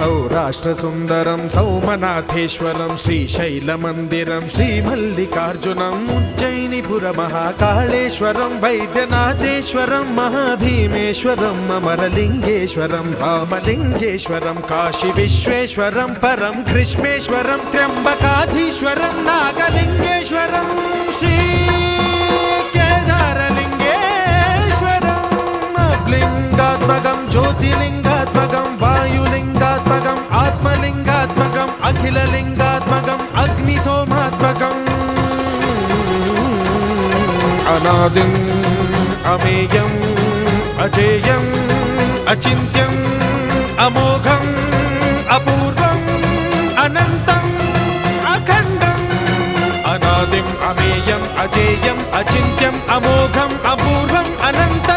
सौराष्ट्रसुन्दरं सौमनाथेश्वरं श्रीशैलमन्दिरं श्रीमल्लिकार्जुनम् उज्जयिनीपुरमहाकाळेश्वरं वैद्यनाथेश्वरं महाभीमेश्वरम् अमरलिङ्गेश्वरं रामलिङ्गेश्वरं काशीविश्वेश्वरं परं ग्रीष्मेश्वरं त्र्यम्बकाधीश्वरं नागलिङ्गेश्वरं श्री लिंगात्मकं ज्योतिलिंगात्मकं वायुलिंगात्मकं आत्मलिंगात्मकं अखिललिंगात्मकं अग्निसोमात्मकं अनादिं अमेयं अजेयं अचिन्त्यं अमोघं अपूर्वं अनन्तं अखण्डं अनादिं अमेयं अजेयं अचिन्त्यं अमोघं अपूर्वं अनन्तं